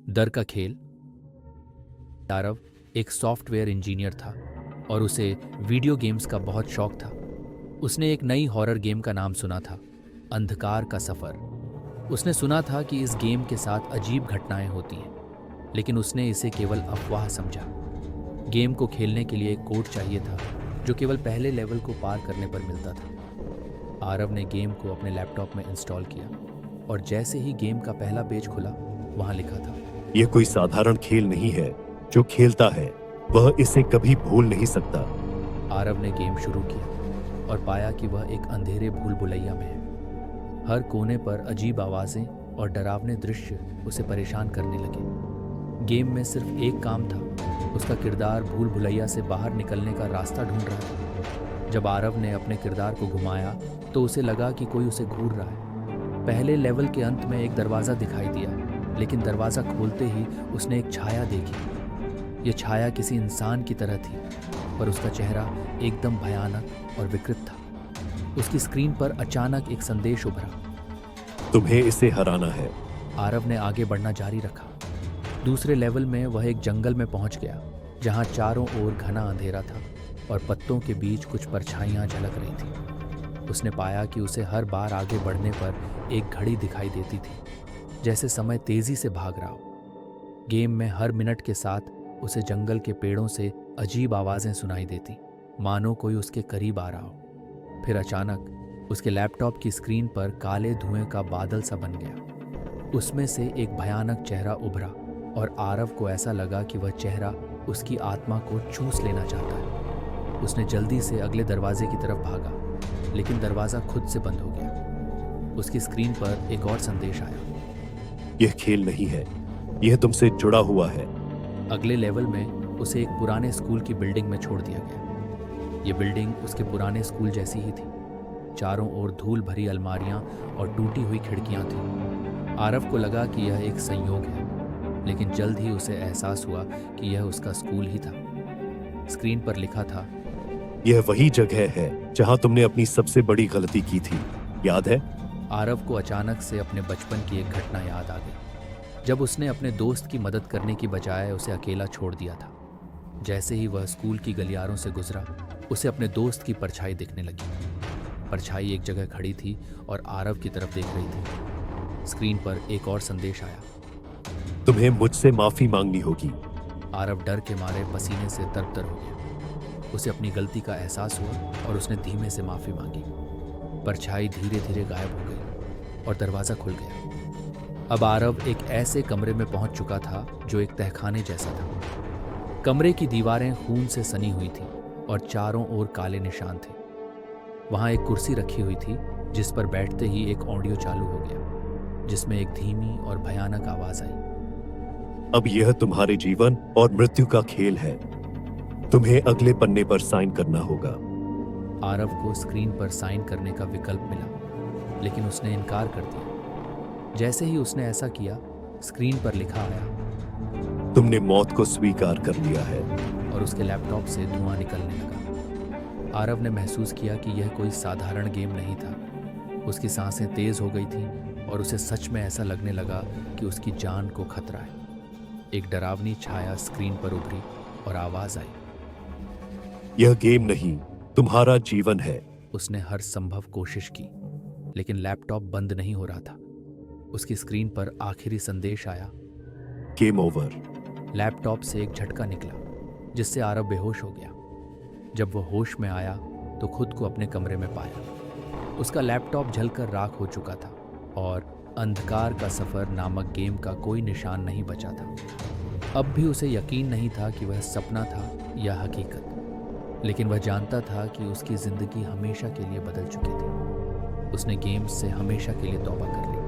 डर का खेल। आरव एक सॉफ्टवेयर इंजीनियर था और उसे वीडियो गेम्स का बहुत शौक था। उसने एक नई हॉरर गेम का नाम सुना था, अंधकार का सफ़र। उसने सुना था कि इस गेम के साथ अजीब घटनाएं होती हैं, लेकिन उसने इसे केवल अफवाह समझा। गेम को खेलने के लिए एक कोड चाहिए था जो केवल पहले लेवल को पार करने पर मिलता था। आरव ने गेम को अपने लैपटॉप में इंस्टॉल किया और जैसे ही गेम का पहला पेज खुला, वहां लिखा था, यह कोई साधारण खेल नहीं है। जो खेलता है वह इसे कभी भूल नहीं सकता। आरव ने गेम शुरू किया और पाया कि वह एक अंधेरे भूल भुलैया में है। हर कोने पर अजीब आवाजें और डरावने दृश्य उसे परेशान करने लगे। गेम में सिर्फ एक काम था, उसका किरदार भूल भुलैया से बाहर निकलने का रास्ता ढूंढ रहा था। जब आरव ने अपने किरदार को घुमाया तो उसे लगा कि कोई उसे घूर रहा है। पहले लेवल के अंत में एक दरवाज़ा दिखाई दिया, लेकिन दरवाज़ा खोलते ही उसने एक छाया देखी। यह छाया किसी इंसान की तरह थी, पर उसका चेहरा एकदम भयानक और विकृत था। उसकी स्क्रीन पर अचानक एक संदेश उभरा, तुम्हें इसे हराना है। आरव ने आगे बढ़ना जारी रखा। दूसरे लेवल में वह एक जंगल में पहुंच गया, जहां चारों ओर घना अंधेरा था और पत्तों के बीच कुछ परछाइयां झलक रही थी। उसने पाया कि उसे हर बार आगे बढ़ने पर एक घड़ी दिखाई देती थी, जैसे समय तेजी से भाग रहा हो। गेम में हर मिनट के साथ उसे जंगल के पेड़ों से अजीब आवाजें सुनाई देती, मानो कोई उसके करीब आ रहा हो। फिर अचानक उसके लैपटॉप की स्क्रीन पर काले धुएं का बादल सा बन गया। उसमें से एक भयानक चेहरा उभरा और आरव को ऐसा लगा कि वह चेहरा उसकी आत्मा को चूस लेना चाहता है। उसने जल्दी से अगले दरवाजे की तरफ भागा, लेकिन दरवाज़ा खुद से बंद हो गया। उसकी स्क्रीन पर एक और संदेश आया, यह खेल नहीं है, यह तुमसे जुड़ा हुआ है। अगले लेवल में उसे एक पुराने स्कूल की बिल्डिंग में छोड़ दिया गया। ये बिल्डिंग उसके पुराने स्कूल जैसी ही थी। चारों ओर धूल भरी अलमारियां और टूटी हुई खिड़कियां थीं। आरव को लगा कि यह एक संयोग है, लेकिन जल्द ही उसे एहसास हुआ कि यह उसका स्कूल ही था। स्क्रीन पर लिखा था, यह वही जगह है जहां तुमने अपनी सबसे बड़ी गलती की थी, याद है? आरव को अचानक से अपने बचपन की एक घटना याद आ गई, जब उसने अपने दोस्त की मदद करने की बजाय उसे अकेला छोड़ दिया था। जैसे ही वह स्कूल की गलियारों से गुजरा, उसे अपने दोस्त की परछाई दिखने लगी। परछाई एक जगह खड़ी थी और आरव की तरफ देख रही थी। स्क्रीन पर एक और संदेश आया, तुम्हें मुझसे माफी मांगनी होगी। आरव डर के मारे पसीने से तरबतर हो गया। उसे अपनी गलती का एहसास हुआ और उसने धीमे से माफी मांगी। परछाई धीरे धीरे गायब हो गई और दरवाज़ा खुल गया। अब आरव एक ऐसे कमरे में पहुंच चुका था जो एक तहखाने जैसा था। कमरे की दीवारें खून से सनी हुई थीं और चारों ओर काले निशान थे। वहां एक कुर्सी रखी हुई थी, जिस पर बैठते ही एक ऑडियो चालू हो गया, जिसमें एक धीमी और भयानक आवाज आई, अब यह तुम्हारे जीवन और मृत्यु का खेल है। तुम्हें अगले पन्ने पर साइन करना होगा। आरव को स्क्रीन पर साइन करने का विकल्प मिला, लेकिन उसने इनकार कर दिया। जैसे ही उसने ऐसा किया, स्क्रीन पर लिखा आया, तुमने मौत को स्वीकार कर लिया है। और उसके लैपटॉप से धुआं निकलने लगा। आरव ने महसूस किया कि यह कोई साधारण गेम नहीं था। उसकी सांसें तेज हो गई थीं और उसे सच में ऐसा लगने लगा कि उसकी जान को खतरा है। एक डरावनी छाया स्क्रीन पर उभरी और आवाज आई, यह गेम नहीं, तुम्हारा जीवन है। उसने हर संभव कोशिश की, लेकिन लैपटॉप बंद नहीं हो रहा था। उसकी स्क्रीन पर आखिरी संदेश आया, गेम ओवर। लैपटॉप से एक झटका निकला, जिससे आरव बेहोश हो गया। जब वह होश में आया तो खुद को अपने कमरे में पाया। उसका लैपटॉप जलकर राख हो चुका था और अंधकार का सफर नामक गेम का कोई निशान नहीं बचा था। अब भी उसे यकीन नहीं था कि वह सपना था या हकीकत, लेकिन वह जानता था कि उसकी जिंदगी हमेशा के लिए बदल चुकी थी। उसने गेम्स से हमेशा के लिए तौबा कर ली।